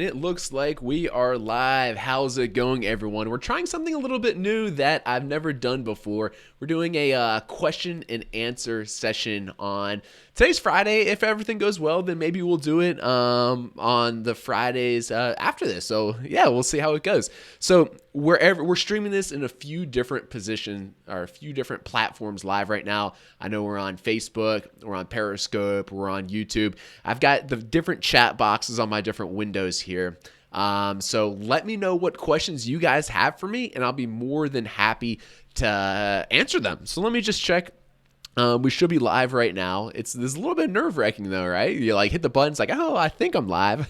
It looks like we are live. How's it going, everyone? We're trying something a little bit new that I've never done before. We're doing a question and answer session on today's Friday. If everything goes well, then maybe we'll do it on the Fridays after this. So yeah, we'll see how it goes. So wherever we're streaming this in a few different positions or a few different platforms live right now. I know we're on Facebook, we're on Periscope, we're on YouTube. I've got the different chat boxes on my different windows here. So let me know what questions you guys have for me, and I'll be more than happy to answer them. So let me just check. We should be live right now. There's a little bit nerve-wracking though, right? You like hit the button, it's like, oh, I think I'm live.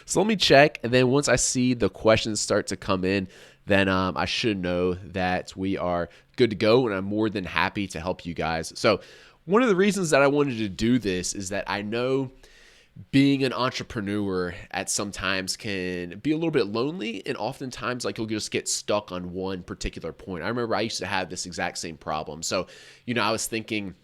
So let me check, and then once I see the questions start to come in, then I should know that we are good to go, and I'm more than happy to help you guys. So one of the reasons that I wanted to do this is that I know being an entrepreneur at sometimes can be a little bit lonely, and oftentimes like you'll just get stuck on one particular point. I remember I used to have this exact same problem. So, I was thinking,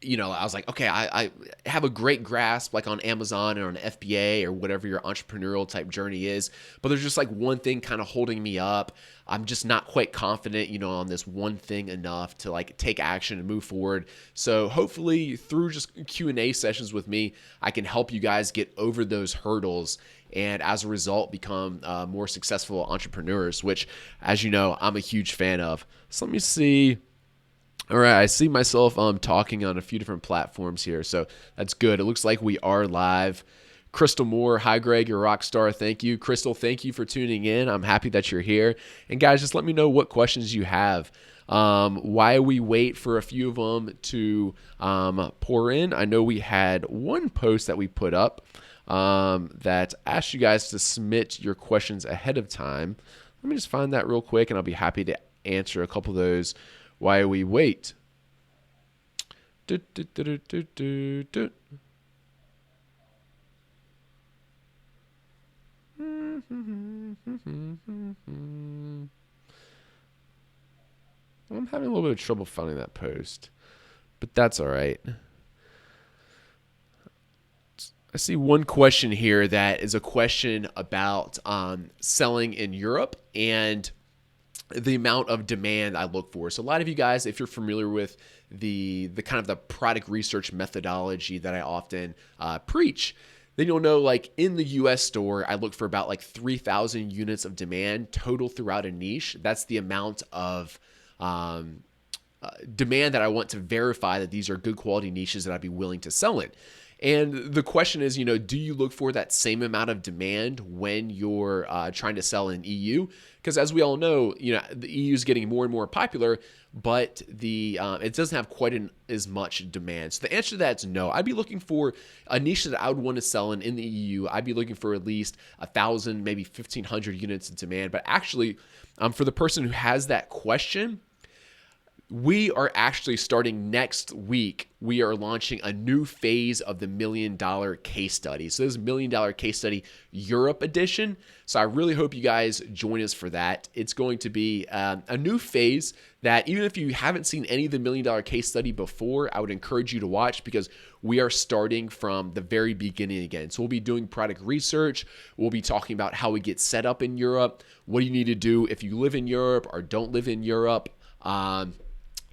I was like, okay, I have a great grasp like on Amazon or on FBA or whatever your entrepreneurial type journey is, but there's just like one thing kind of holding me up. I'm just not quite confident, on this one thing enough to like take action and move forward. So hopefully through just Q&A sessions with me, I can help you guys get over those hurdles and as a result become more successful entrepreneurs, which, as you know, I'm a huge fan of. So let me see. All right, I see myself talking on a few different platforms here, so that's good. It looks like we are live. Crystal Moore, hi Greg, you're a rock star. Thank you. Crystal, thank you for tuning in. I'm happy that you're here. And guys, just let me know what questions you have. While we wait for a few of them to pour in, I know we had one post that we put up that asked you guys to submit your questions ahead of time. Let me just find that real quick, and I'll be happy to answer a couple of those while we wait. I'm having a little bit of trouble finding that post, but that's all right. I see one question here that is a question about selling in Europe and the amount of demand I look for. So a lot of you guys, if you're familiar with the kind of the product research methodology that I often preach, then you'll know like in the US store, I look for about like 3,000 units of demand total throughout a niche. That's the amount of demand that I want to verify that these are good quality niches that I'd be willing to sell in. And the question is, do you look for that same amount of demand when you're trying to sell in EU? Because as we all know, the EU is getting more and more popular, but it doesn't have quite as much demand. So the answer to that is no. I'd be looking for a niche that I would want to sell in the EU. I'd be looking for at least 1,000, maybe 1,500 units of demand. But actually, for the person who has that question, we are actually starting next week. We are launching a new phase of the $1 Million Case Study. So this is $1 Million Case Study Europe edition. So I really hope you guys join us for that. It's going to be a new phase that even if you haven't seen any of the $1 Million Case Study before, I would encourage you to watch because we are starting from the very beginning again. So we'll be doing product research. We'll be talking about how we get set up in Europe. What do you need to do if you live in Europe or don't live in Europe?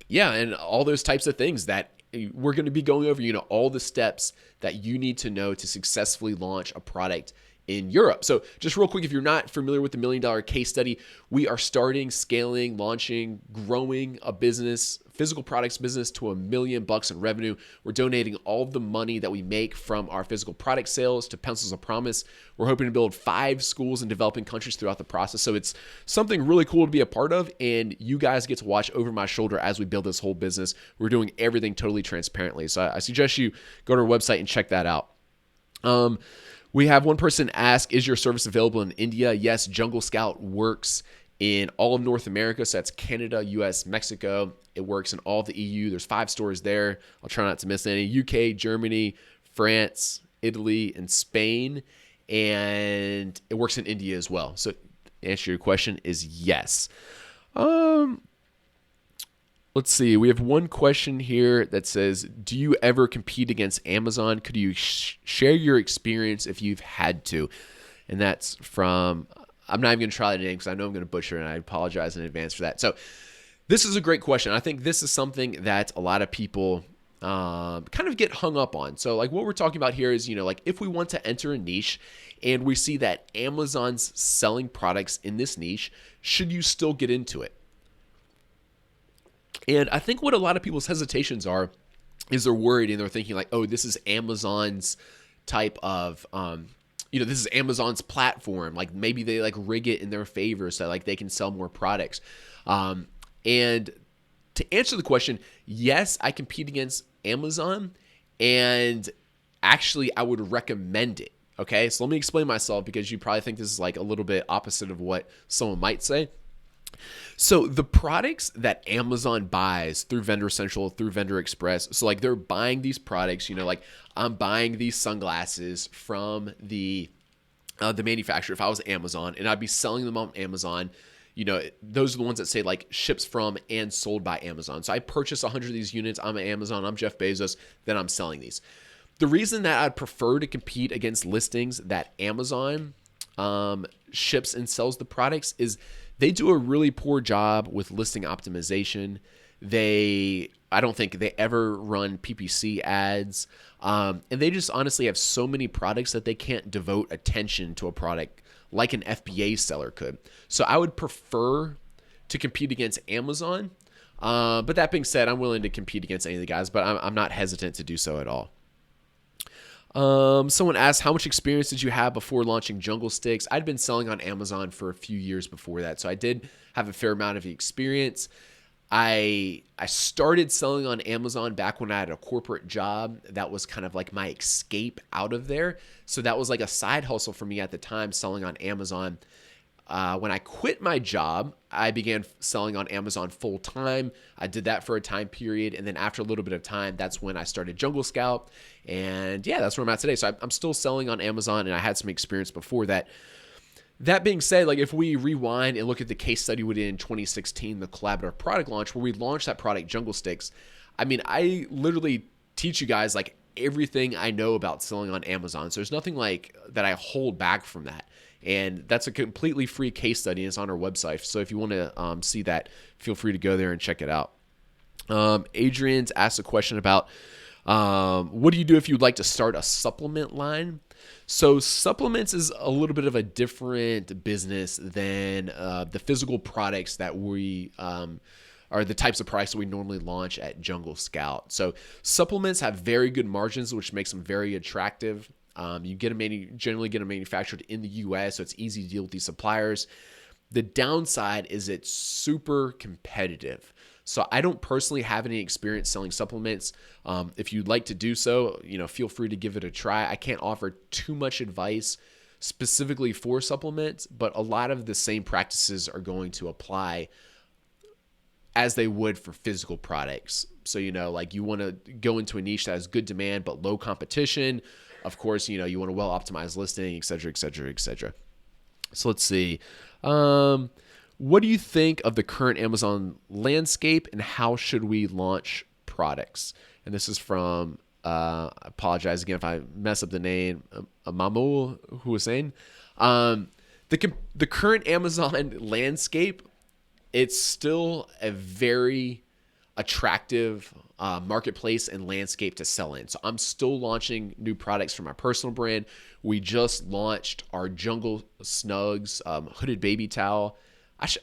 Yeah, and all those types of things that we're going to be going over, all the steps that you need to know to successfully launch a product in Europe. So just real quick, if you're not familiar with the $1 Million Case Study, we are starting, scaling, launching, growing a business, physical products business to $1 million in revenue. We're donating all of the money that we make from our physical product sales to Pencils of Promise. We're hoping to build 5 schools in developing countries throughout the process. So it's something really cool to be a part of, and you guys get to watch over my shoulder as we build this whole business. We're doing everything totally transparently. So I suggest you go to our website and check that out. We have one person ask, is your service available in India? Yes, Jungle Scout works in all of North America. So that's Canada, US, Mexico. It works in all of the EU. There's 5 stores there. I'll try not to miss any. UK, Germany, France, Italy, and Spain. And it works in India as well. So the answer to your question is yes. Let's see. We have one question here that says, do you ever compete against Amazon? Could you share your experience if you've had to? And that's from, I'm not even going to try the name because I know I'm going to butcher it, and I apologize in advance for that. So this is a great question. I think this is something that a lot of people kind of get hung up on. So like what we're talking about here is, like if we want to enter a niche and we see that Amazon's selling products in this niche, should you still get into it? And I think what a lot of people's hesitations are is they're worried and they're thinking like, oh, this is Amazon's type of, this is Amazon's platform. Like maybe they like rig it in their favor so like they can sell more products. And to answer the question, yes, I compete against Amazon, and actually I would recommend it. Okay, so let me explain myself because you probably think this is like a little bit opposite of what someone might say. So the products that Amazon buys through Vendor Central, through Vendor Express, so like they're buying these products, like I'm buying these sunglasses from the manufacturer if I was Amazon, and I'd be selling them on Amazon. Those are the ones that say like ships from and sold by Amazon. So I purchase 100 of these units. I'm at Amazon. I'm Jeff Bezos. Then I'm selling these. The reason that I'd prefer to compete against listings that Amazon ships and sells the products is they do a really poor job with listing optimization. I don't think they ever run PPC ads. And they just honestly have so many products that they can't devote attention to a product like an FBA seller could. So I would prefer to compete against Amazon. But that being said, I'm willing to compete against any of the guys, but I'm not hesitant to do so at all. Someone asked, how much experience did you have before launching Jungle Sticks? I'd been selling on Amazon for a few years before that, so I did have a fair amount of experience. I started selling on Amazon back when I had a corporate job. That was kind of like my escape out of there. So that was like a side hustle for me at the time, selling on Amazon. When I quit my job, I began selling on Amazon full time. I did that for a time period. And then after a little bit of time, that's when I started Jungle Scout. And yeah, that's where I'm at today. So I'm still selling on Amazon, and I had some experience before that. That being said, like if we rewind and look at the case study we did in 2016, the collaborative product launch, where we launched that product, Jungle Sticks, I mean, I literally teach you guys like everything I know about selling on Amazon. So there's nothing like that I hold back from that. And that's a completely free case study. It's on our website. So if you want to see that, feel free to go there and check it out. Adrian's asked a question about what do you do if you'd like to start a supplement line? So supplements is a little bit of a different business than the physical products that we are the types of products that we normally launch at Jungle Scout. So supplements have very good margins, which makes them very attractive. You generally get them manufactured in the U.S., so it's easy to deal with these suppliers. The downside is it's super competitive. So I don't personally have any experience selling supplements. If you'd like to do so, feel free to give it a try. I can't offer too much advice specifically for supplements, but a lot of the same practices are going to apply as they would for physical products. So, like you want to go into a niche that has good demand but low competition. Of course, you want a well-optimized listing, et cetera, et cetera, et cetera. So let's see. What do you think of the current Amazon landscape, and how should we launch products? And this is from, I apologize again if I mess up the name, Mamul Hussein. The current Amazon landscape, it's still a very attractive marketplace and landscape to sell in. So I'm still launching new products for my personal brand. We just launched our Jungle Snugs hooded baby towel.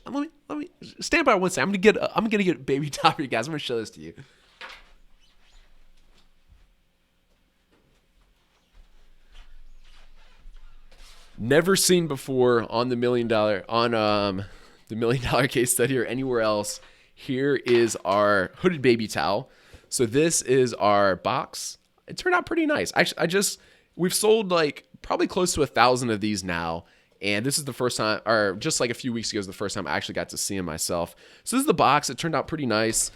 Let me stand by one second. I'm gonna get a baby towel for you guys. I'm gonna show this to you. Never seen before on the $1 million case study or anywhere else. Here is our hooded baby towel. So this is our box. It turned out pretty nice. We've sold like probably close to 1,000 of these now. And this is the first time, or just like a few weeks ago is the first time I actually got to see them myself. So this is the box. It turned out pretty nice.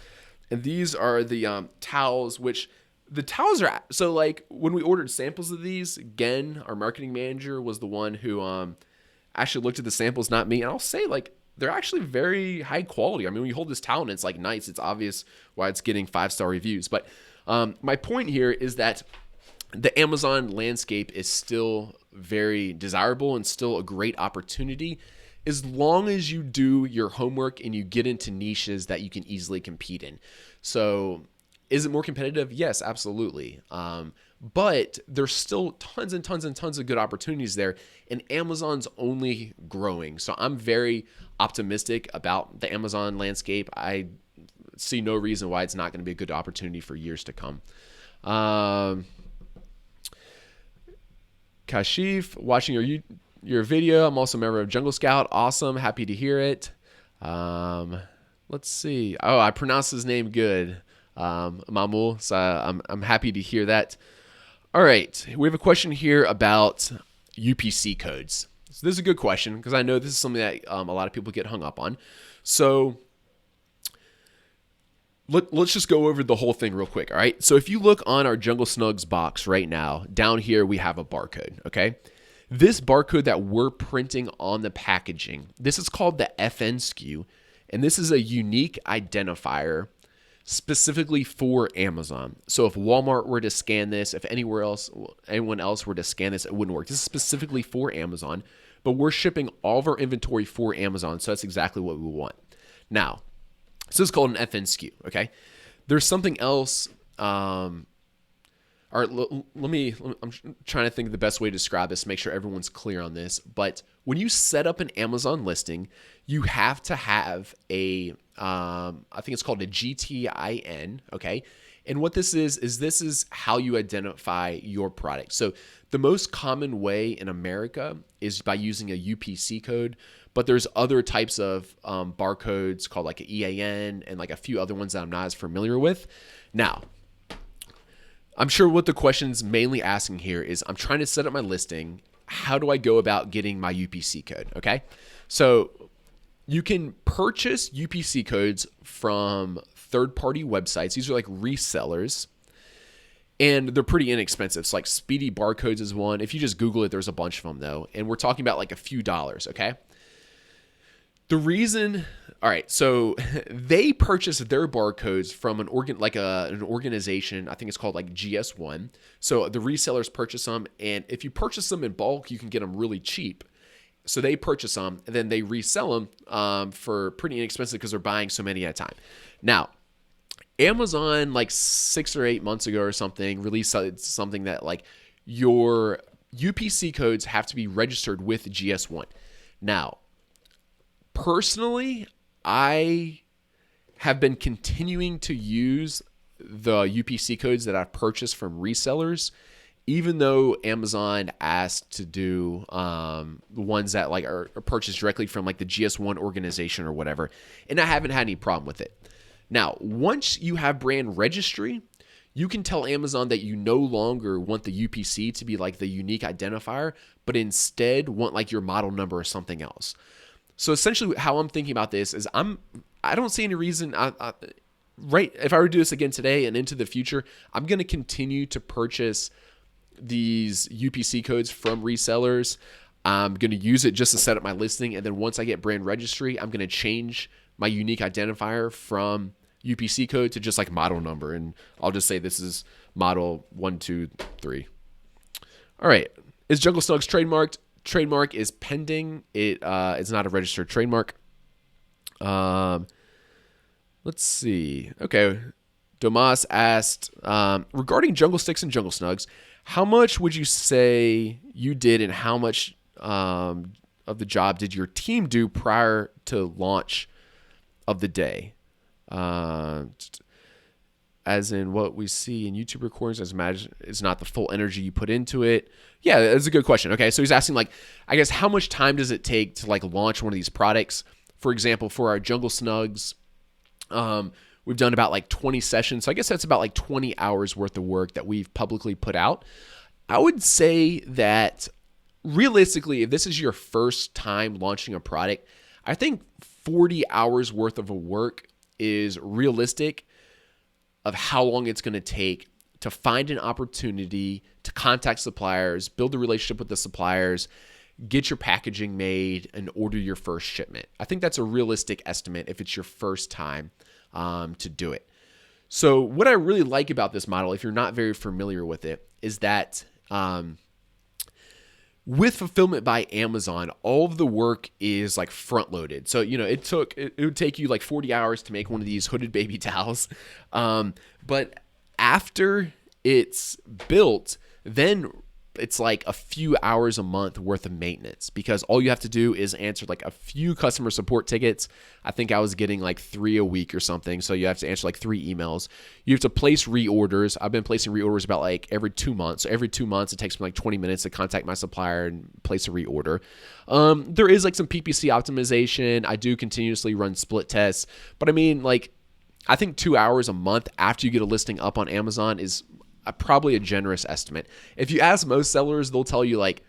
And these are the towels, which the towels are, so like when we ordered samples of these, Gen, our marketing manager, was the one who actually looked at the samples, not me. And I'll say like, they're actually very high quality. I mean, when you hold this towel and it's like nice, it's obvious why it's getting 5-star reviews. But my point here is that the Amazon landscape is still very desirable and still a great opportunity as long as you do your homework and you get into niches that you can easily compete in. So is it more competitive? Yes, absolutely. But there's still tons and tons and tons of good opportunities there, and Amazon's only growing. So I'm very optimistic about the Amazon landscape. I see no reason why it's not going to be a good opportunity for years to come. Kashif, watching your video. I'm also a member of Jungle Scout. Awesome. Happy to hear it. Let's see. Oh, I pronounced his name good. Mamul. So I'm happy to hear that. All right. We have a question here about UPC codes. So this is a good question because I know this is something that a lot of people get hung up on. So let's just go over the whole thing real quick. All right. So if you look on our Jungle Snugs box right now, down here we have a barcode. Okay. This barcode that we're printing on the packaging, this is called the FNSKU, and this is a unique identifier specifically for Amazon. So if Walmart were to scan this, if anyone else were to scan this, it wouldn't work. This is specifically for Amazon, but we're shipping all of our inventory for Amazon, so that's exactly what we want. Now, so it's called an FNSKU, okay? There's something else. All right, I'm trying to think of the best way to describe this, make sure everyone's clear on this. But when you set up an Amazon listing, you have to have I think it's called a GTIN, okay? And what this is this is how you identify your product. So the most common way in America is by using a UPC code, but there's other types of barcodes called like an EAN and like a few other ones that I'm not as familiar with. Now, I'm sure what the question's mainly asking here is I'm trying to set up my listing. How do I go about getting my UPC code? Okay. So you can purchase UPC codes from third-party websites. These are like resellers, and they're pretty inexpensive. So like Speedy Barcodes is one. If you just Google it, there's a bunch of them though. And we're talking about like a few dollars. Okay. The reason, all right, so they purchase their barcodes from an organization. I think it's called like GS1. So the resellers purchase them, and if you purchase them in bulk, you can get them really cheap. So they purchase them, and then they resell them for pretty inexpensive because they're buying so many at a time. Now, Amazon, like 6 or 8 months ago or something, released something that like your UPC codes have to be registered with GS1. Now, personally, I have been continuing to use the UPC codes that I've purchased from resellers, even though Amazon asked to do the ones that like are purchased directly from like the GS1 organization or whatever, and I haven't had any problem with it. Now, once you have brand registry, you can tell Amazon that you no longer want the UPC to be like the unique identifier, but instead want like your model number or something else. So essentially how I'm thinking about this is I don't see any reason, right, if I were to do this again today and into the future, I'm going to continue to purchase these UPC codes from resellers. I'm going to use it just to set up my listing. And then once I get brand registry, I'm going to change my unique identifier from UPC code to just like model number. And I'll just say this is model 123. All right. Is Jungle Snugs trademarked? Trademark is pending. It is not a registered trademark. Let's see. Okay. Domas asked, regarding Jungle Sticks and Jungle Snugs, how much would you say you did and how much of the job did your team do prior to launch of the day? As in what we see in YouTube recordings, as imagine is not the full energy you put into it. Yeah, that's a good question. Okay, so he's asking like, I guess how much time does it take to like launch one of these products? For example, for our Jungle Snugs, we've done about like 20 sessions. So I guess that's about like 20 hours worth of work that we've publicly put out. I would say that realistically, if this is your first time launching a product, I think 40 hours worth of work is realistic of how long it's going to take to find an opportunity to contact suppliers, build a relationship with the suppliers, get your packaging made, and order your first shipment. I think that's a realistic estimate if it's your first time to do it. So what I really like about this model, if you're not very familiar with it, is that with fulfillment by Amazon, all of the work is like front loaded. So, it would take you like 40 hours to make one of these hooded baby towels. But after it's built, then it's like a few hours a month worth of maintenance, because all you have to do is answer like a few customer support tickets. I think I was getting like 3 a week or something. So you have to answer like 3 emails. You have to place reorders. I've been placing reorders about like every 2 months. So every 2 months, it takes me like 20 minutes to contact my supplier and place a reorder. There is like some PPC optimization. I do continuously run split tests, but I mean, like, I think 2 hours a month after you get a listing up on Amazon is probably a generous estimate. If you ask most sellers, they'll tell you like,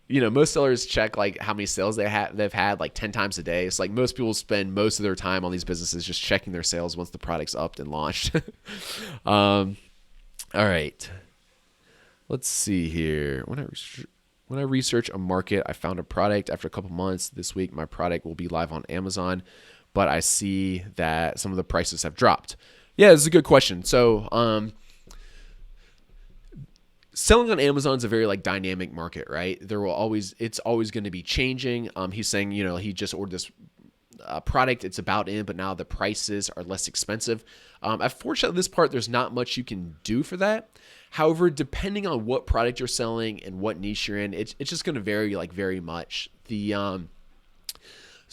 most sellers check like how many sales they've had like 10 times a day. It's like most people spend most of their time on these businesses just checking their sales once the product's up and launched. All right. Let's see here. When I research a market, I found a product after a couple months. This week, my product will be live on Amazon, but I see that some of the prices have dropped. Yeah, this is a good question. So, selling on Amazon is a very like dynamic market, right? It's always going to be changing. He's saying, he just ordered this product. It's about in, but now the prices are less expensive. Unfortunately, this part, there's not much you can do for that. However, depending on what product you're selling and what niche you're in, it's just going to vary like very much.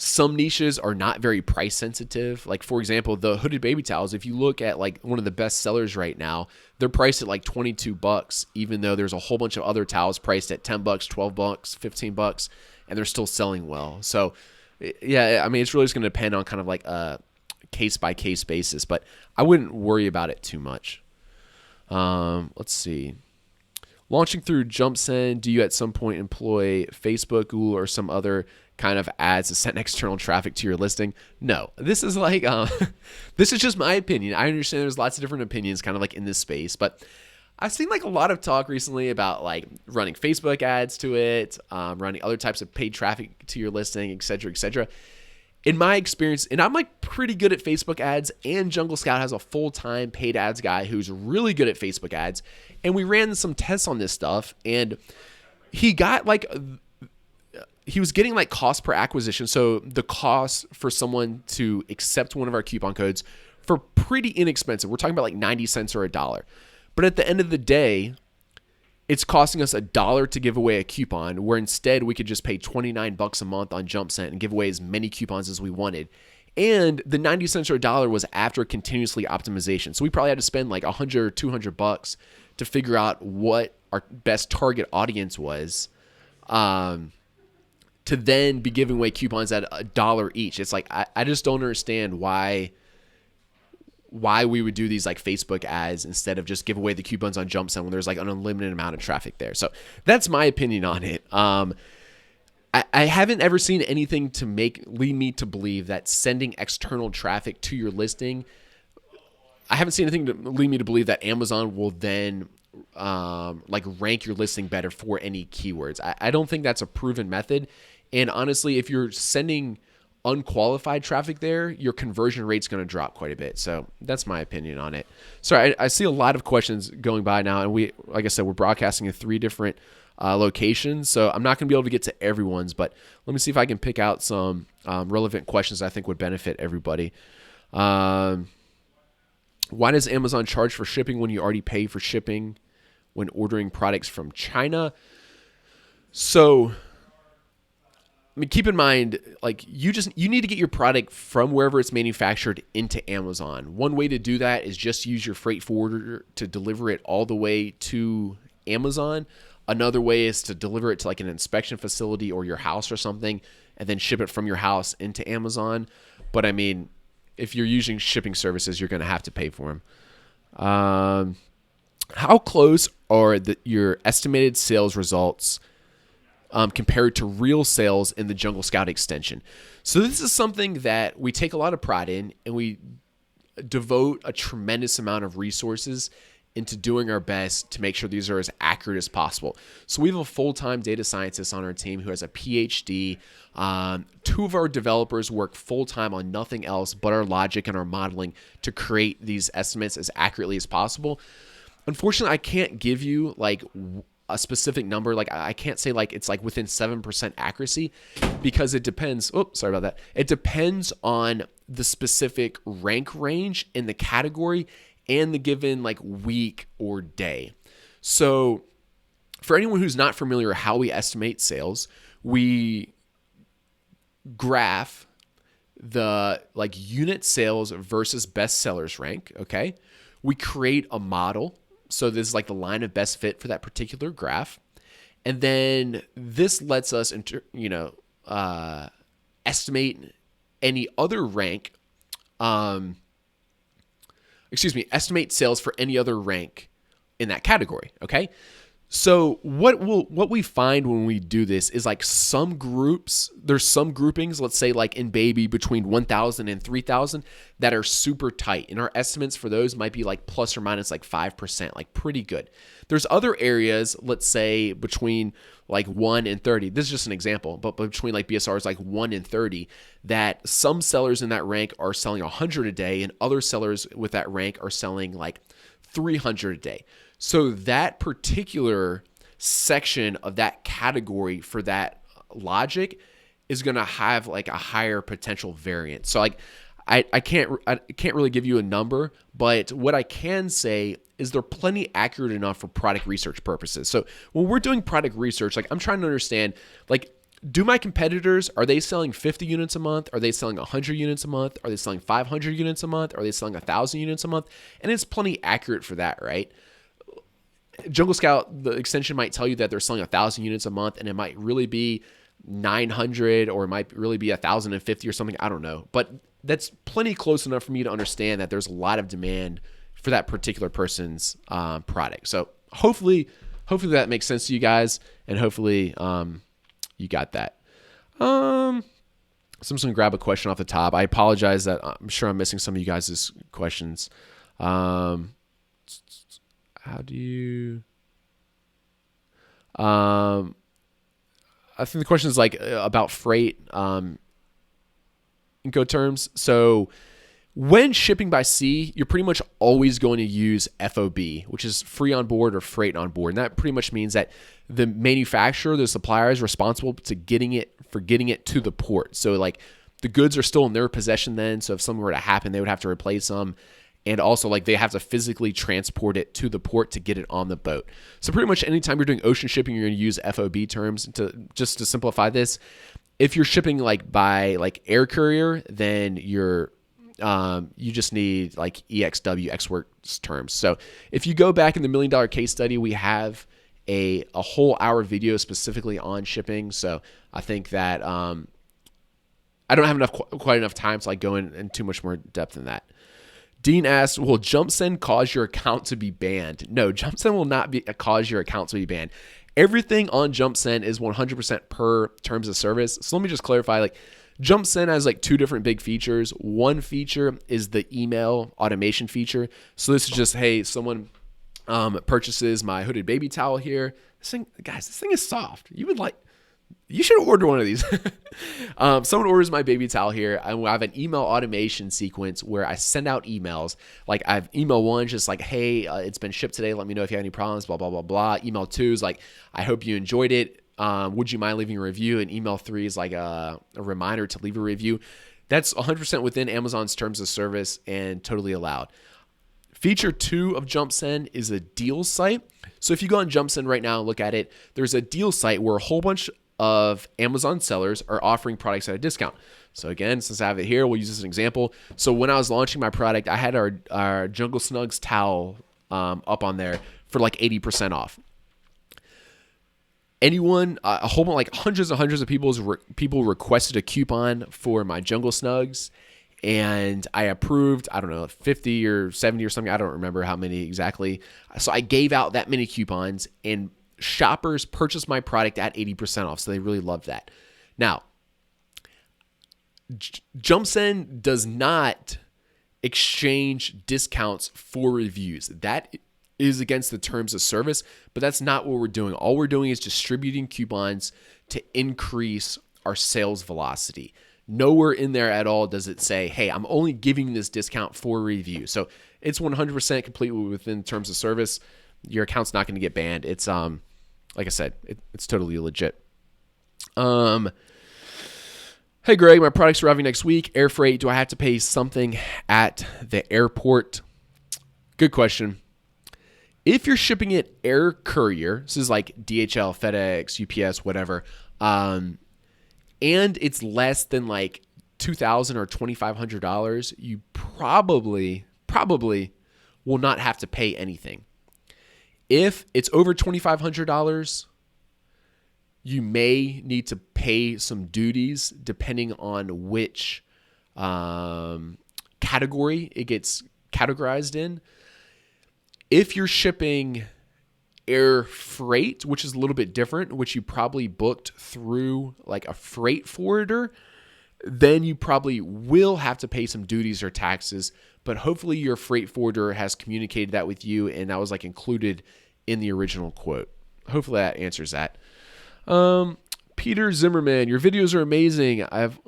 Some niches are not very price sensitive. Like, for example, the hooded baby towels, if you look at like one of the best sellers right now, they're priced at like $22, even though there's a whole bunch of other towels priced at $10, $12, $15, and they're still selling well. So yeah, I mean, it's really just going to depend on kind of like a case by case basis, but I wouldn't worry about it too much. Let's see. Launching through JumpSend, do you at some point employ Facebook, Google, or some other kind of ads to send external traffic to your listing? No, this is like, this is just my opinion. I understand there's lots of different opinions kind of like in this space, but I've seen like a lot of talk recently about like running Facebook ads to it, running other types of paid traffic to your listing, et cetera, et cetera. In my experience, and I'm like pretty good at Facebook ads, and Jungle Scout has a full-time paid ads guy who's really good at Facebook ads. And we ran some tests on this stuff, and he got like, he was getting like cost per acquisition. So the cost for someone to accept one of our coupon codes for pretty inexpensive. We're talking about like 90 cents or $1. But at the end of the day, it's costing us $1 to give away a coupon, where instead we could just pay $29 a month on JumpSend and give away as many coupons as we wanted. And the 90 cents or $1 was after continuously optimization. So we probably had to spend like $100 or $200 to figure out what our best target audience was, to then be giving away coupons at $1 each. It's like, I just don't understand why we would do these like Facebook ads instead of just give away the coupons on JumpSend when there's like an unlimited amount of traffic there. So that's my opinion on it. I haven't ever seen anything to lead me to believe that sending external traffic to your listing, I haven't seen anything to lead me to believe that Amazon will then like rank your listing better for any keywords. I don't think that's a proven method. And honestly, if you're sending unqualified traffic there, your conversion rate's going to drop quite a bit. So that's my opinion on it. Sorry, I see a lot of questions going by now, and like I said, we're broadcasting in 3 different locations, so I'm not going to be able to get to everyone's, but let me see if I can pick out some relevant questions I think would benefit everybody. Why does Amazon charge for shipping when you already pay for shipping when ordering products from China? So, I mean, keep in mind, like you need to get your product from wherever it's manufactured into Amazon. One way to do that is just use your freight forwarder to deliver it all the way to Amazon. Another way is to deliver it to like an inspection facility or your house or something, and then ship it from your house into Amazon. But I mean, if you're using shipping services, you're going to have to pay for them. How close are your estimated sales results compared to real sales in the Jungle Scout extension? So this is something that we take a lot of pride in, and we devote a tremendous amount of resources into doing our best to make sure these are as accurate as possible. So we have a full-time data scientist on our team who has a PhD. 2 of our developers work full-time on nothing else but our logic and our modeling to create these estimates as accurately as possible. Unfortunately, I can't give you like a specific number. Like I can't say like it's like within 7% accuracy, because it depends. Oh, sorry about that. It depends on the specific rank range in the category and the given like week or day. So for anyone who's not familiar how we estimate sales, we graph the like unit sales versus best sellers rank. Okay. We create a model. So this is like the line of best fit for that particular graph. And then this lets us, estimate any other rank, estimate sales for any other rank in that category. Okay. So what we find when we do this is like some groups, there's some groupings, let's say like in baby between 1,000 and 3,000 that are super tight. And our estimates for those might be like plus or minus like 5%, like pretty good. There's other areas, let's say between like 1 and 30. This is just an example, but between like BSRs like 1 and 30, that some sellers in that rank are selling 100 a day and other sellers with that rank are selling like 300 a day. So that particular section of that category for that logic is going to have like a higher potential variance. So like I can't really give you a number, but what I can say is they're plenty accurate enough for product research purposes. So when we're doing product research, like I'm trying to understand, like, do my competitors, are they selling 50 units a month? Are they selling 100 units a month? Are they selling 500 units a month? Are they selling 1,000 units a month? And it's plenty accurate for that, right? Jungle Scout, the extension might tell you that they're selling 1,000 units a month, and it might really be 900, or it might really be 1,050 or something. I don't know. But that's plenty close enough for me to understand that there's a lot of demand for that particular person's product. So hopefully that makes sense to you guys, and hopefully you got that. So I'm just going to grab a question off the top. I apologize that I'm sure I'm missing some of you guys' questions. How do you... I think the question is like about freight Incoterms. So when shipping by sea, you're pretty much always going to use FOB, which is free on board or freight on board. And that pretty much means that the manufacturer, the supplier, is responsible to getting it to the port. So like the goods are still in their possession then. So if something were to happen, they would have to replace them. And also, like, they have to physically transport it to the port to get it on the boat. So pretty much anytime you're doing ocean shipping, you're going to use FOB terms. To simplify this, if you're shipping like by like air courier, then you just need like EXW, ex-works terms. So if you go back in the $1 million case study, we have a whole hour video specifically on shipping. So I think that I don't have quite enough time to like go in too much more depth than that. Dean asks, will JumpSend cause your account to be banned? No, JumpSend will not cause your account to be banned. Everything on JumpSend is 100% per terms of service. So let me just clarify, like JumpSend has like two different big features. One feature is the email automation feature. So this is just, hey, someone purchases my hooded baby towel here. This thing is soft. You should order one of these. Someone orders my baby towel here. I have an email automation sequence where I send out emails. Like I have email one, just like, hey, it's been shipped today. Let me know if you have any problems, blah, blah, blah, blah. Email two is like, I hope you enjoyed it. Would you mind leaving a review? And email three is like a reminder to leave a review. That's 100% within Amazon's terms of service and totally allowed. Feature 2 of JumpSend is a deal site. So if you go on JumpSend right now and look at it, there's a deal site where a whole bunch of Amazon sellers are offering products at a discount. So again, since I have it here, we'll use this as an example. So when I was launching my product, I had our Jungle Snugs towel up on there for like 80% off. Anyone, a whole bunch, like hundreds and hundreds of people requested a coupon for my Jungle Snugs, and I approved, I don't know, 50 or 70 or something. I don't remember how many exactly. So I gave out that many coupons, and shoppers purchased my product at 80% off. So they really loved that. Now, JumpSend does not exchange discounts for reviews. That is against the terms of service, but that's not what we're doing. All we're doing is distributing coupons to increase our sales velocity. Nowhere in there at all does it say, hey, I'm only giving this discount for review. So it's 100% completely within terms of service. Your account's not going to get banned. It's like I said, it's totally legit. Hey, Greg, my product's arriving next week. Air freight, do I have to pay something at the airport? Good question. If you're shipping it air courier, this is like DHL, FedEx, UPS, whatever, and it's less than like $2,000 or $2,500, you probably will not have to pay anything. If it's over $2,500, you may need to pay some duties depending on which category it gets categorized in. If you're shipping air freight, which is a little bit different, which you probably booked through like a freight forwarder, then you probably will have to pay some duties or taxes. But hopefully your freight forwarder has communicated that with you, and that was like included in the original quote. Hopefully that answers that. Peter Zimmerman, your videos are amazing. I've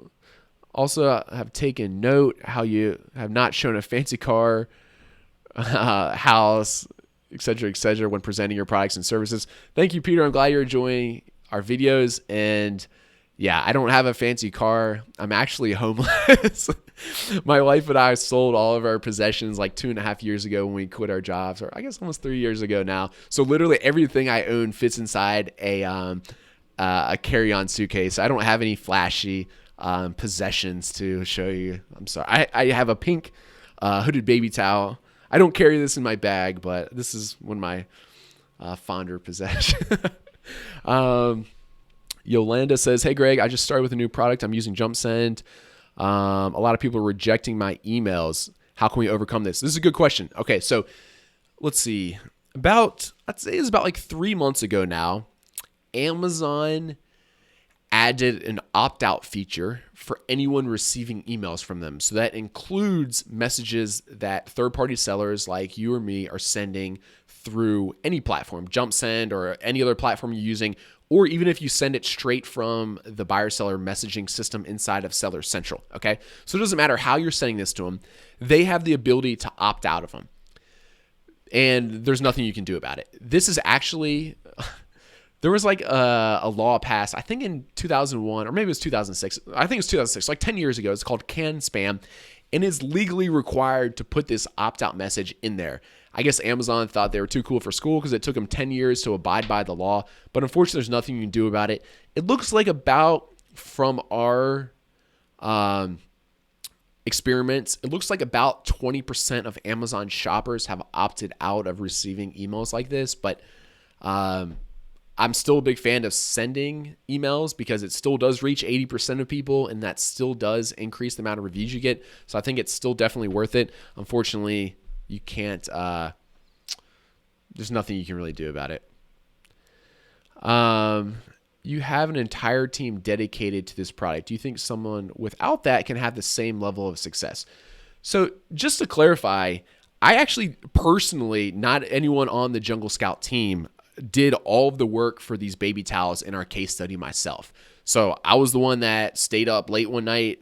also have taken note how you have not shown a fancy car, house, et cetera, when presenting your products and services. Thank you, Peter. I'm glad you're enjoying our videos. And yeah, I don't have a fancy car. I'm actually homeless. My wife and I sold all of our possessions like 2.5 years ago when we quit our jobs, or I guess almost 3 years ago now. So literally everything I own fits inside a carry-on suitcase. I don't have any flashy possessions to show you. I'm sorry. I have a pink hooded baby towel. I don't carry this in my bag, but this is one of my fonder possessions. Yolanda says, hey, Greg, I just started with a new product. I'm using JumpSend. A lot of people are rejecting my emails. How can we overcome this? This is a good question. Okay, so let's see. I'd say it's about like 3 months ago now, Amazon added an opt-out feature for anyone receiving emails from them. So that includes messages that third-party sellers like you or me are sending through any platform, JumpSend or any other platform you're using, or even if you send it straight from the buyer-seller messaging system inside of Seller Central, okay? So it doesn't matter how you're sending this to them. They have the ability to opt out of them. And there's nothing you can do about it. This is actually... There was like a law passed, I think in 2001, or maybe it was 2006. I think it was 2006, like 10 years ago. It's called Can Spam, and is legally required to put this opt-out message in there. I guess Amazon thought they were too cool for school because it took them 10 years to abide by the law. But unfortunately, there's nothing you can do about it. It looks like from our experiments, it looks like about 20% of Amazon shoppers have opted out of receiving emails like this. But I'm still a big fan of sending emails because it still does reach 80% of people, and that still does increase the amount of reviews you get. So I think it's still definitely worth it. Unfortunately, you can't, there's nothing you can really do about it. You have an entire team dedicated to this product. Do you think someone without that can have the same level of success? So just to clarify, I actually personally, not anyone on the Jungle Scout team, did all of the work for these baby towels in our case study myself. So I was the one that stayed up late one night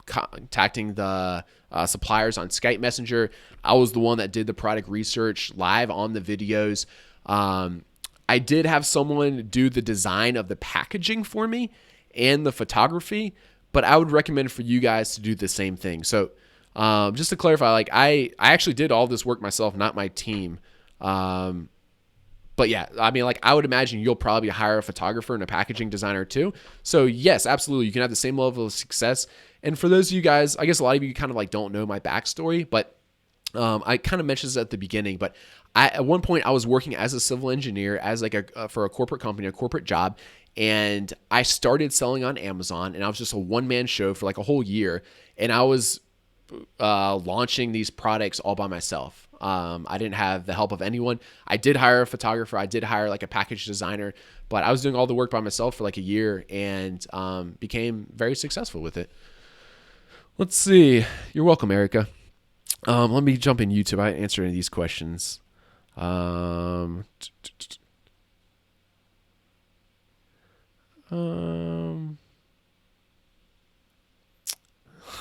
contacting the suppliers on Skype Messenger. I was the one that did the product research live on the videos. I did have someone do the design of the packaging for me and the photography, but I would recommend for you guys to do the same thing. So just to clarify, like I actually did all this work myself, not my team. But yeah, I mean, like I would imagine you'll probably hire a photographer and a packaging designer too. So yes, absolutely. You can have the same level of success. And for those of you guys, I guess a lot of you kind of like don't know my backstory, but I kind of mentioned this at the beginning, but at one point I was working as a civil engineer as like for a corporate company, a corporate job. And I started selling on Amazon, and I was just a one-man show for like a whole year. And I was launching these products all by myself. I didn't have the help of anyone. I did hire a photographer. I did hire like a package designer, but I was doing all the work by myself for like a year and became very successful with it. Let's see. You're welcome, Erica. Let me jump in YouTube. I answer any of these questions.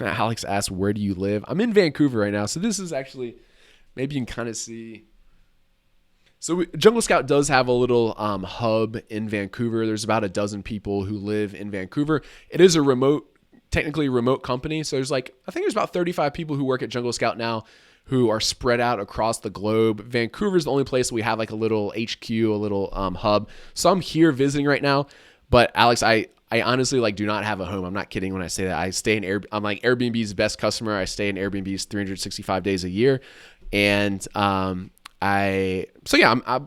Alex asks, where do you live? I'm in Vancouver right now. So this is actually, maybe you can kind of see. So Jungle Scout does have a little hub in Vancouver. There's about a dozen people who live in Vancouver. It is a technically remote company. So I think there's about 35 people who work at Jungle Scout now who are spread out across the globe. Vancouver is the only place we have like a little HQ, a little hub. So I'm here visiting right now. But Alex, I honestly do not have a home. I'm not kidding when I say that. I stay in I'm like Airbnb's best customer. I stay in Airbnb's 365 days a year. And I've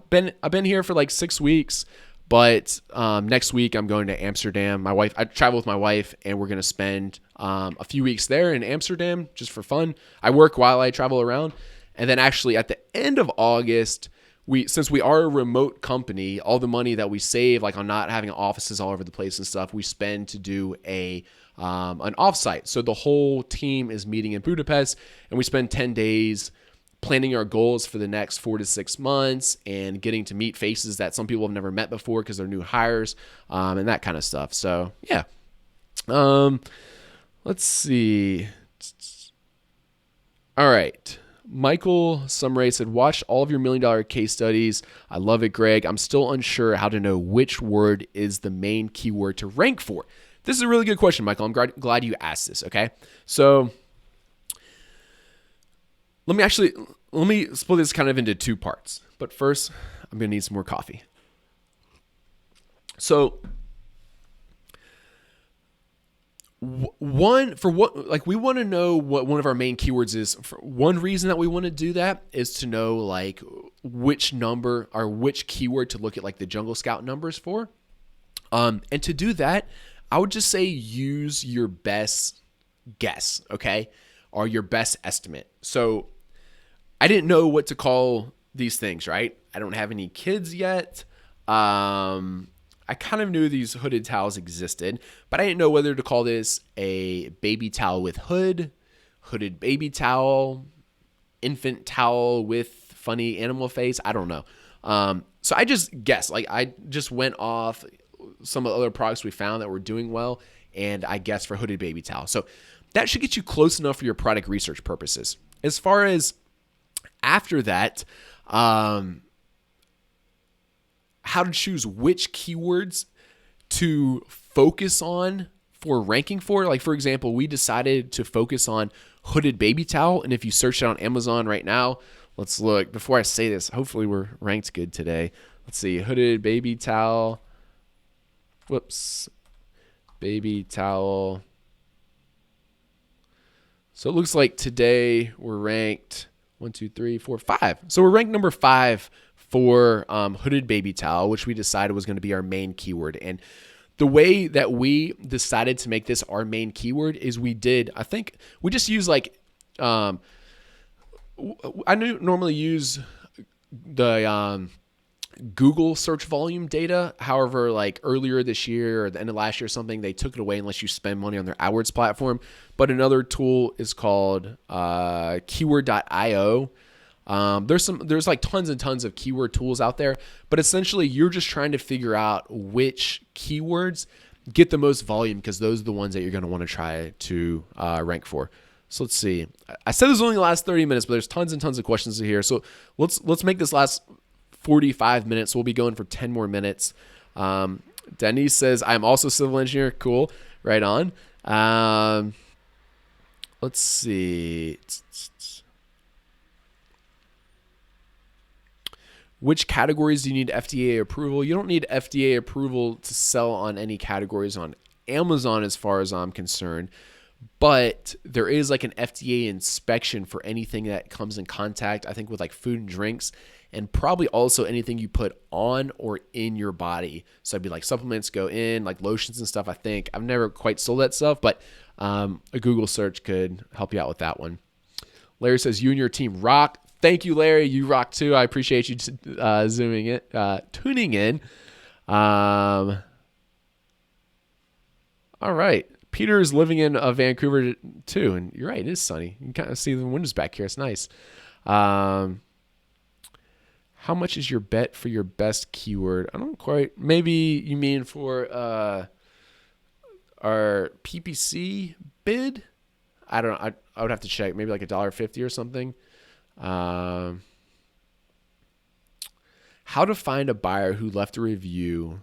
been here for like 6 weeks, but next week I'm going to Amsterdam. I travel with my wife, and we're going to spend a few weeks there in Amsterdam just for fun. I work while I travel around. And then actually at the end of August, since we are a remote company, all the money that we save, like on not having offices all over the place and stuff, we spend to do an offsite. So the whole team is meeting in Budapest, and we spend 10 days planning our goals for the next 4 to 6 months and getting to meet faces that some people have never met before because they're new hires, and that kind of stuff. So yeah. Let's see. All right. Michael Sumray said, watch all of your $1 million case studies. I love it, Greg. I'm still unsure how to know which word is the main keyword to rank for. This is a really good question, Michael. I'm glad you asked this. Okay. So let me split this kind of into two parts. But first, I'm going to need some more coffee. So we want to know what one of our main keywords is. For one reason that we want to do that is to know like which number or which keyword to look at like the Jungle Scout numbers for. And to do that, I would just say use your best guess, okay? Or your best estimate. So I didn't know what to call these things, right? I don't have any kids yet. I kind of knew these hooded towels existed, but I didn't know whether to call this a baby towel with hood, hooded baby towel, infant towel with funny animal face. I don't know. So I just guessed. Like I just went off some of the other products we found that were doing well, and I guessed for hooded baby towel. So that should get you close enough for your product research purposes. As far as after that, how to choose which keywords to focus on for ranking for. Like, for example, we decided to focus on hooded baby towel. And if you search it on Amazon right now, let's look. Before I say this, hopefully we're ranked good today. Let's see. Hooded baby towel. Whoops. Baby towel. So it looks like today we're ranked 1, 2, 3, 4, 5. So we're ranked number 5 for hooded baby towel, which we decided was going to be our main keyword. And the way that we decided to make this our main keyword is we just use like, I normally use the Google search volume data. However, like earlier this year or the end of last year or something, they took it away unless you spend money on their AdWords platform. But another tool is called keyword.io. There's like tons and tons of keyword tools out there, but essentially you're just trying to figure out which keywords get the most volume because those are the ones that you're going to want to try to rank for. So let's see. I said this was only the last 30 minutes, but there's tons and tons of questions here. So let's make this last 45 minutes. We'll be going for 10 more minutes. Denise says, I'm also a civil engineer. Cool. Right on. Let's see. Which categories do you need FDA approval? You don't need FDA approval to sell on any categories on Amazon as far as I'm concerned, but there is like an FDA inspection for anything that comes in contact, I think, with like food and drinks, and probably also anything you put on or in your body. So it'd be like supplements go in, like lotions and stuff, I think. I've never quite sold that stuff, but a Google search could help you out with that one. Larry says, you and your team rock. Thank you, Larry. You rock too. I appreciate you tuning in. All right. Peter is living in Vancouver too, and you're right. It is sunny. You can kind of see the windows back here. It's nice. How much is your bet for your best keyword? I don't quite. Maybe you mean for our PPC bid? I don't know. I would have to check. Maybe like $1.50 or something. How to find a buyer who left a review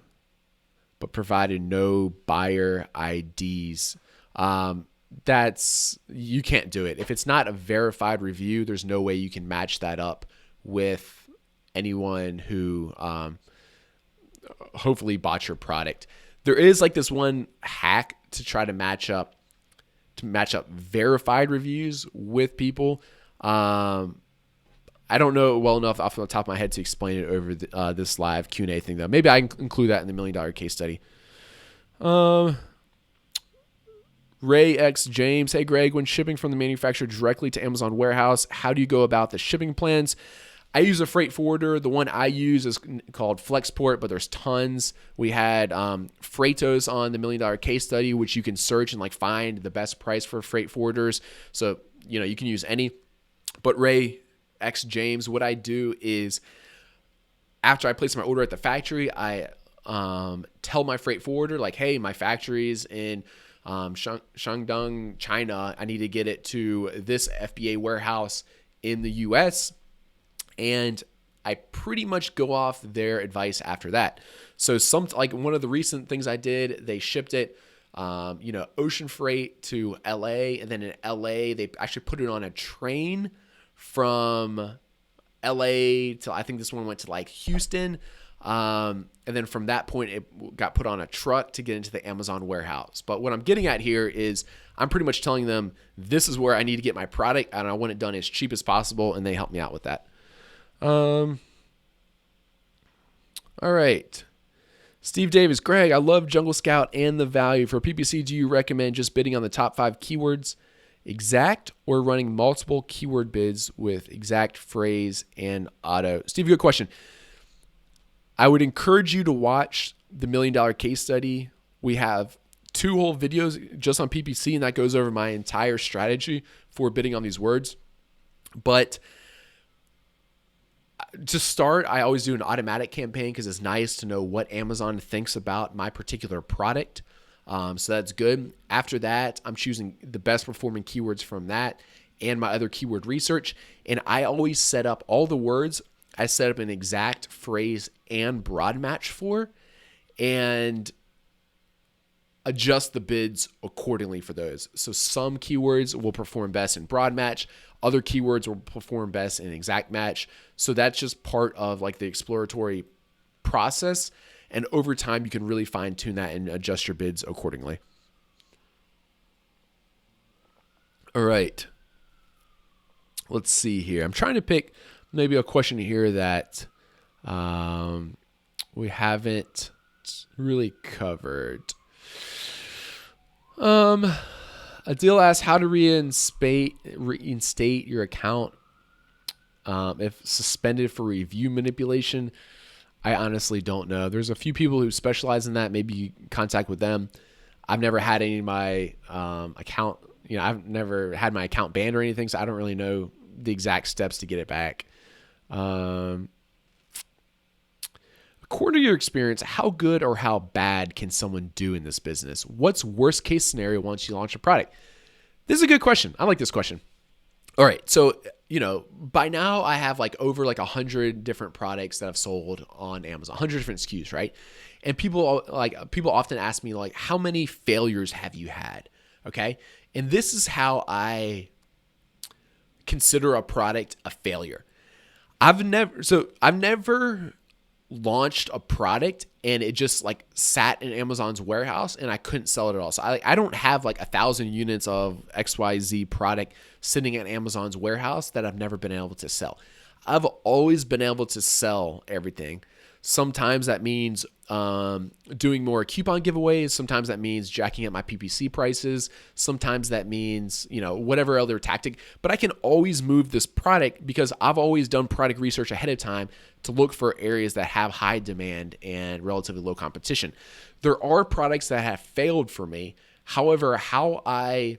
but provided no buyer IDs. You can't do it. If it's not a verified review, there's no way you can match that up with anyone who hopefully bought your product. There is like this one hack to try to match up verified reviews with people. I don't know well enough off the top of my head to explain it over this live Q&A thing, though. Maybe I can include that in the $1 million case study. Ray X James, hey Greg, when shipping from the manufacturer directly to Amazon warehouse, how do you go about the shipping plans? I use a freight forwarder. The one I use is called Flexport, but there's tons. We had Freightos on the $1 million case study, which you can search and like find the best price for freight forwarders. So, you can use any. But Ray X James, what I do is after I place my order at the factory, I tell my freight forwarder like, hey, my factory's in Shandong, China. I need to get it to this FBA warehouse in the US. And I pretty much go off their advice after that. So like one of the recent things I did, they shipped it, ocean freight to LA. And then in LA, they actually put it on a train from LA to, I think this one went to like Houston. And then from that point, it got put on a truck to get into the Amazon warehouse. But what I'm getting at here is I'm pretty much telling them this is where I need to get my product and I want it done as cheap as possible. And they help me out with that. All right. Steve Davis, Greg, I love Jungle Scout and the value. For PPC, do you recommend just bidding on the top 5 keywords exact or running multiple keyword bids with exact, phrase, and auto? Steve, good question. I would encourage you to watch the $1 million case study. We have 2 whole videos just on PPC, and that goes over my entire strategy for bidding on these words. But to start, I always do an automatic campaign because it's nice to know what Amazon thinks about my particular product. So that's good. After that, I'm choosing the best performing keywords from that and my other keyword research. And I always set up all the words. I set up an exact, phrase, and broad match for, and adjust the bids accordingly for those. So some keywords will perform best in broad match. Other keywords will perform best in exact match. So that's just part of like the exploratory process. And over time, you can really fine tune that and adjust your bids accordingly. All right. Let's see here. I'm trying to pick maybe a question here that we haven't really covered. Adil asks how to reinstate your account if suspended for review manipulation. I honestly don't know. There's a few people who specialize in that. Maybe you contact with them. I've never had any of my account. I've never had my account banned or anything, so I don't really know the exact steps to get it back. According to your experience, how good or how bad can someone do in this business? What's worst case scenario once you launch a product? This is a good question. I like this question. All right. So, by now I have like over like 100 different products that I've sold on Amazon, 100 different SKUs, right? And people often ask me like, how many failures have you had? Okay. And this is how I consider a product a failure. I've never launched a product and it just like sat in Amazon's warehouse and I couldn't sell it at all. So I don't have like 1,000 units of XYZ product sitting in Amazon's warehouse that I've never been able to sell. I've always been able to sell everything. Sometimes that means doing more coupon giveaways. Sometimes that means jacking up my PPC prices. Sometimes that means, whatever other tactic. But I can always move this product because I've always done product research ahead of time to look for areas that have high demand and relatively low competition. There are products that have failed for me. However, how I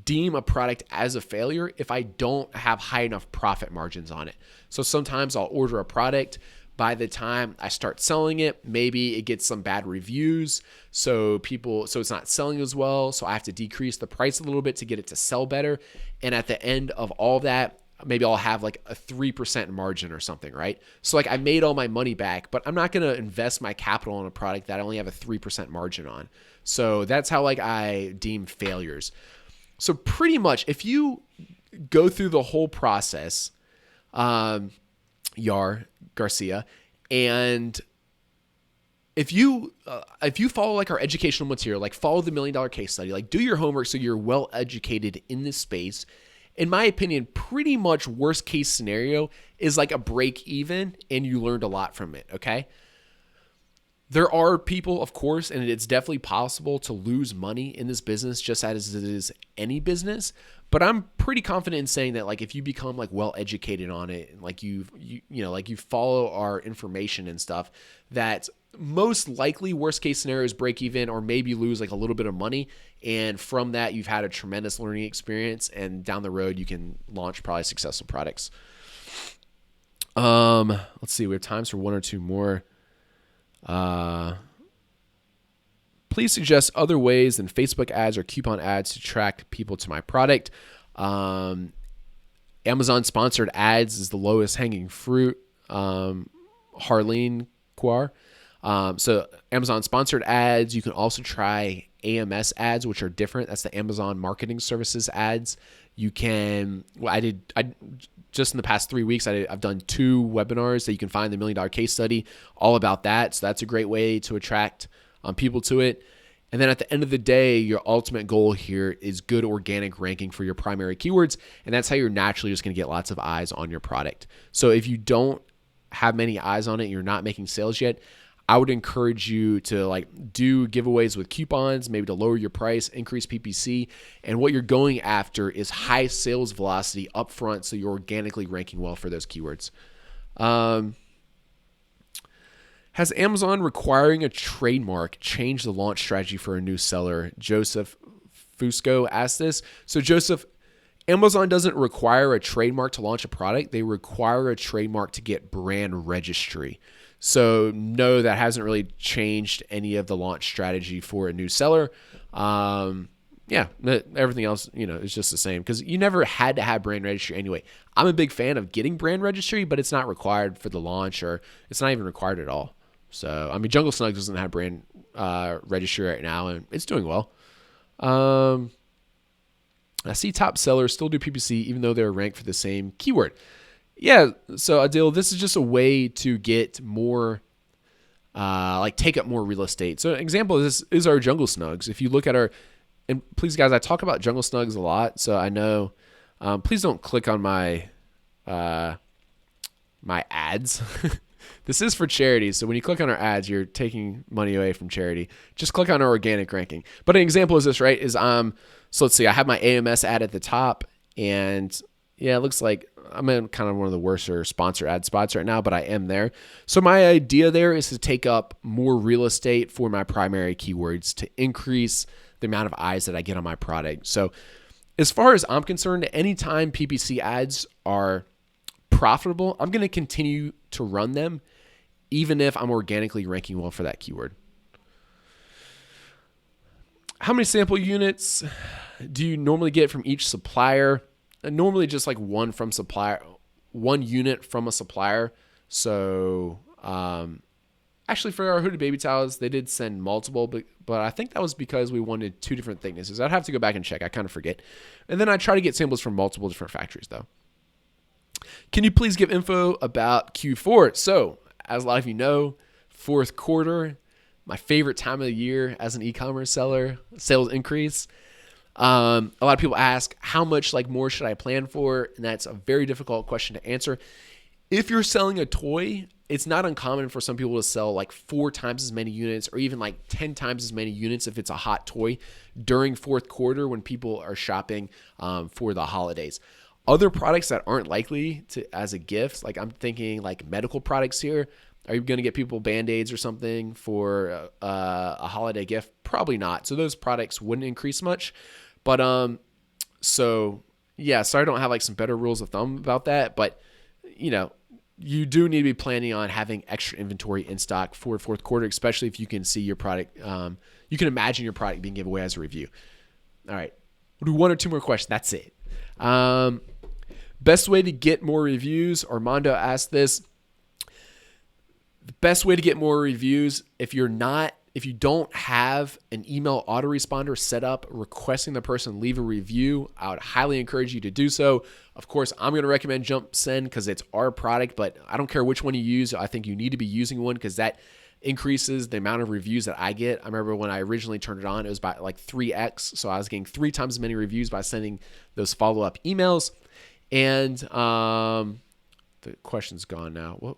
deem a product as a failure if I don't have high enough profit margins on it. So sometimes I'll order a product. By the time I start selling it, maybe it gets some bad reviews. So it's not selling as well. So I have to decrease the price a little bit to get it to sell better. And at the end of all that, maybe I'll have like a 3% margin or something, right? So like I made all my money back, but I'm not going to invest my capital in a product that I only have a 3% margin on. So that's how like I deem failures. So pretty much if you go through the whole process, Garcia, and if you follow like our educational material, like follow the $1 million case study, like do your homework so you're well educated in this space. In my opinion, pretty much worst case scenario is like a break even and you learned a lot from it, okay? There are people, of course, and it's definitely possible to lose money in this business just as it is any business. But I'm pretty confident in saying that like if you become like well educated on it and like you follow our information and stuff, that most likely worst case scenario is break even or maybe lose like a little bit of money. And from that, you've had a tremendous learning experience, and down the road, you can launch probably successful products. Let's see. We have times for one or two more. Please suggest other ways than Facebook ads or coupon ads to attract people to my product. Amazon sponsored ads is the lowest hanging fruit. Harleen Quar. So Amazon sponsored ads. You can also try AMS ads, which are different. That's the Amazon Marketing Services ads. You can, just in the past 3 weeks, I've done 2 webinars that you can find the $1 million case study all about that. So that's a great way to attract people to it. And then at the end of the day, your ultimate goal here is good organic ranking for your primary keywords. And that's how you're naturally just going to get lots of eyes on your product. So if you don't have many eyes on it, and you're not making sales yet, I would encourage you to like do giveaways with coupons, maybe to lower your price, increase PPC. And what you're going after is high sales velocity up front, so you're organically ranking well for those keywords. Has Amazon requiring a trademark changed the launch strategy for a new seller? Joseph Fusco asked this. So Joseph, Amazon doesn't require a trademark to launch a product. They require a trademark to get brand registry. So no, that hasn't really changed any of the launch strategy for a new seller. Everything else, is just the same because you never had to have brand registry anyway. I'm a big fan of getting brand registry, but it's not required for the launch, or it's not even required at all. So, I mean, Jungle Snugs doesn't have brand registry right now, and it's doing well. I see top sellers still do PPC even though they're ranked for the same keyword. Yeah, so Adil, this is just a way to get more, take up more real estate. So an example of this is our Jungle Snugs. If you look at and please guys, I talk about Jungle Snugs a lot, so I know, please don't click on my ads. This is for charity, so when you click on our ads, you're taking money away from charity. Just click on our organic ranking. But an example is this, right? So let's see, I have my AMS ad at the top, and yeah, it looks like I'm in kind of one of the worst sponsor ad spots right now, but I am there. So my idea there is to take up more real estate for my primary keywords to increase the amount of eyes that I get on my product. So as far as I'm concerned, anytime PPC ads are profitable, I'm going to continue to run them, even if I'm organically ranking well for that keyword. How many sample units do you normally get from each supplier? Normally just like one unit from a supplier. So actually for our hooded baby towels, they did send multiple, but I think that was because we wanted 2 different thicknesses. I'd have to go back and check. I kind of forget. And then I try to get samples from multiple different factories though. Can you please give info about Q4? So as a lot of you know, fourth quarter, my favorite time of the year as an e-commerce seller, sales increase. A lot of people ask, how much more should I plan for? And that's a very difficult question to answer. If you're selling a toy, it's not uncommon for some people to sell 4 times as many units or even 10 times as many units if it's a hot toy during fourth quarter when people are shopping for the holidays. Other products that aren't likely to as a gift, I'm thinking medical products here. Are you going to get people Band-Aids or something for a holiday gift? Probably not. So those products wouldn't increase much. But so I don't have some better rules of thumb about that. But you do need to be planning on having extra inventory in stock for fourth quarter, especially if you can see your product. You can imagine your product being given away as a review. All right, we'll do 1 or 2 more questions. That's it. Best way to get more reviews, Armando asked this. The best way to get more reviews, if you don't have an email autoresponder set up requesting the person leave a review, I would highly encourage you to do so. Of course, I'm going to recommend JumpSend because it's our product, but I don't care which one you use. I think you need to be using one because that increases the amount of reviews that I get. I remember when I originally turned it on, it was by like 3x. So I was getting 3 times as many reviews by sending those follow-up emails. And the question's gone now.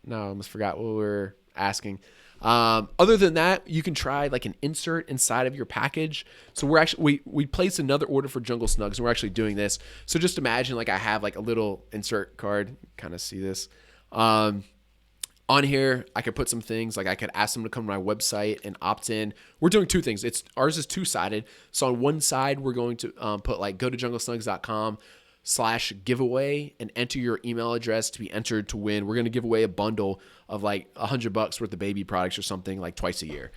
No, I almost forgot what we were asking. Other than that, you can try like an insert inside of your package. So we placed another order for Jungle Snugs, and we're actually doing this. So just imagine like I have like a little insert card. Kind of see this. On here, I could put some things like I could ask them to come to my website and opt in. We're doing 2 things. Ours is 2-sided. So on one side, we're going to put like go to junglesnugs.com/giveaway and enter your email address to be entered to win. We're going to give away a bundle of like $100 worth of baby products or something like twice a year.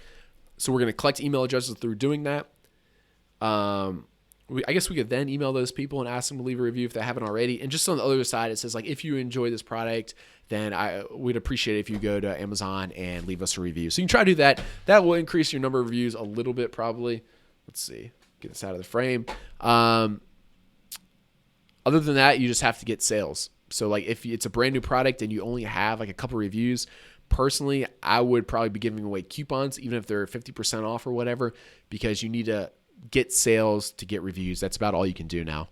So we're going to collect email addresses through doing that. I guess we could then email those people and ask them to leave a review if they haven't already. And just on the other side, it says like, if you enjoy this product, then we'd appreciate it if you go to Amazon and leave us a review. So you can try to do that. That will increase your number of reviews a little bit probably. Let's see. Get this out of the frame. Other than that, you just have to get sales. So like if it's a brand new product and you only have like a couple reviews, personally, I would probably be giving away coupons, even if they're 50% off or whatever, because you need to get sales to get reviews. That's about all you can do now.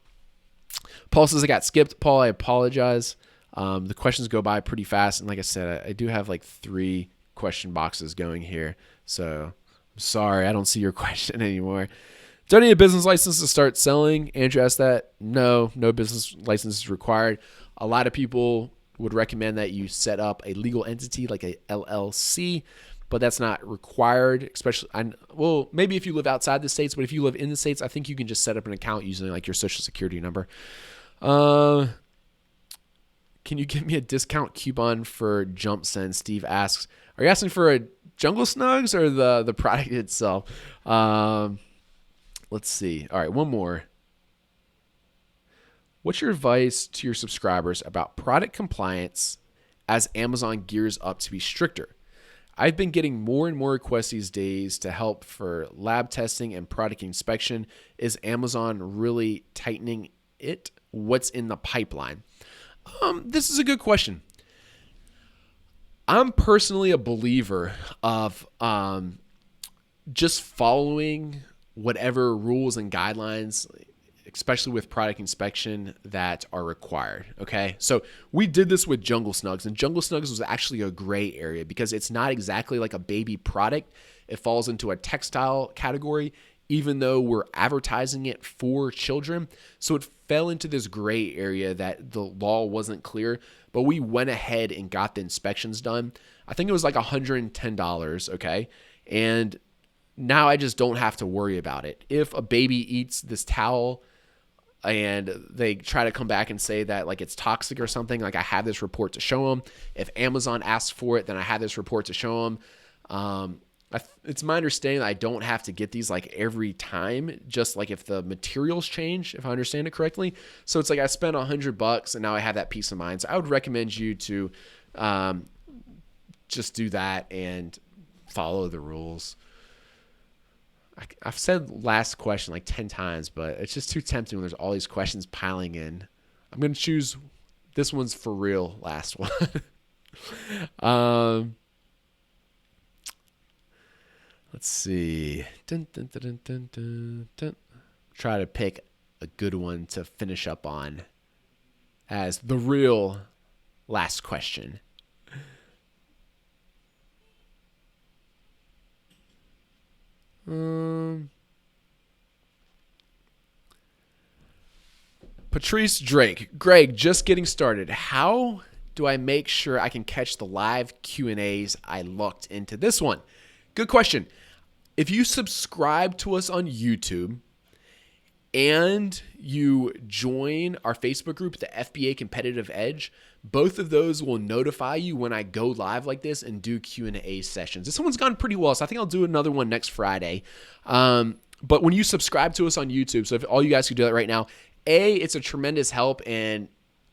Paul says I got skipped. Paul, I apologize. The questions go by pretty fast. And like I said, I do have like 3 question boxes going here. So I'm sorry, I don't see your question anymore. Do I need a business license to start selling? Andrew asked that. No business license is required. A lot of people would recommend that you set up a legal entity like a LLC, but that's not required, especially, maybe if you live outside the States, but if you live in the States, I think you can just set up an account using like your social security number. Can you give me a discount coupon for JumpSend? Steve asks. Are you asking for a Jungle Snugs or the product itself? Let's see. All right, one more. What's your advice to your subscribers about product compliance as Amazon gears up to be stricter? I've been getting more and more requests these days to help for lab testing and product inspection. Is Amazon really tightening it? What's in the pipeline? This is a good question. I'm personally a believer of just following whatever rules and guidelines, especially with product inspection, that are required. Okay. So we did this with Jungle Snugs, and Jungle Snugs was actually a gray area because it's not exactly like a baby product. It falls into a textile category, even though we're advertising it for children. So it fell into this gray area that the law wasn't clear, but we went ahead and got the inspections done. I think it was like $110. Okay. And now I just don't have to worry about it. If a baby eats this towel and they try to come back and say that like it's toxic or something, like I have this report to show them. If Amazon asks for it, then I have this report to show them. It's my understanding that I don't have to get these like every time, just like if the materials change, if I understand it correctly. So it's like I spent $100 and now I have that peace of mind. So I would recommend you to just do that and follow the rules. I've said last question like 10 times, but it's just too tempting when there's all these questions piling in. I'm going to choose this one's for real last one. Let's see. Try to pick a good one to finish up on as the real last question. Patrice Drake. Greg, just getting started. How do I make sure I can catch the live Q&As? I looked into this one. Good question. If you subscribe to us on YouTube and you join our Facebook group, the FBA Competitive Edge, both of those will notify you when I go live like this and do Q&A sessions. This one's gone pretty well, so I think I'll do another one next Friday. But when you subscribe to us on YouTube, so if all you guys could do that right now, it's a tremendous help, and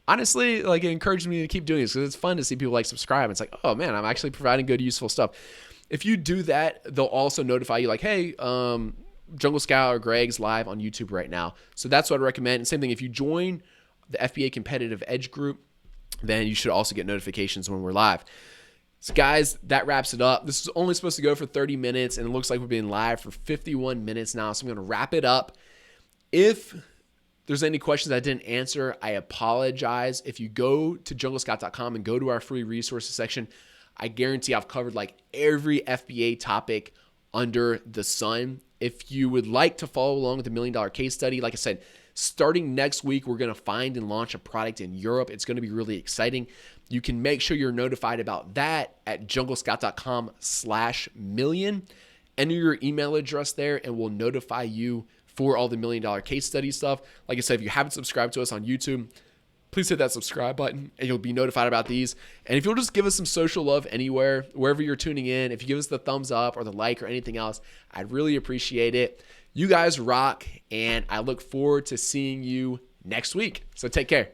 honestly, like, it encourages me to keep doing this because it's fun to see people like subscribe. It's like, oh man, I'm actually providing good, useful stuff. If you do that, they'll also notify you like, hey, Jungle Scout or Greg's live on YouTube right now. So that's what I'd recommend. And same thing, if you join the FBA Competitive Edge group, then you should also get notifications when we're live. So guys, that wraps it up. This is only supposed to go for 30 minutes, and it looks like we've been live for 51 minutes now. So I'm going to wrap it up. If there's any questions I didn't answer, I apologize. If you go to junglescout.com and go to our free resources section, I guarantee I've covered like every FBA topic under the sun. If you would like to follow along with the $1 million case study, like I said, starting next week, we're going to find and launch a product in Europe. It's going to be really exciting. You can make sure you're notified about that at junglescout.com/million. Enter your email address there and we'll notify you for all the $1 million case study stuff. Like I said, if you haven't subscribed to us on YouTube, please hit that subscribe button and you'll be notified about these. And if you'll just give us some social love anywhere, wherever you're tuning in, if you give us the thumbs up or the like or anything else, I'd really appreciate it. You guys rock, and I look forward to seeing you next week. So take care.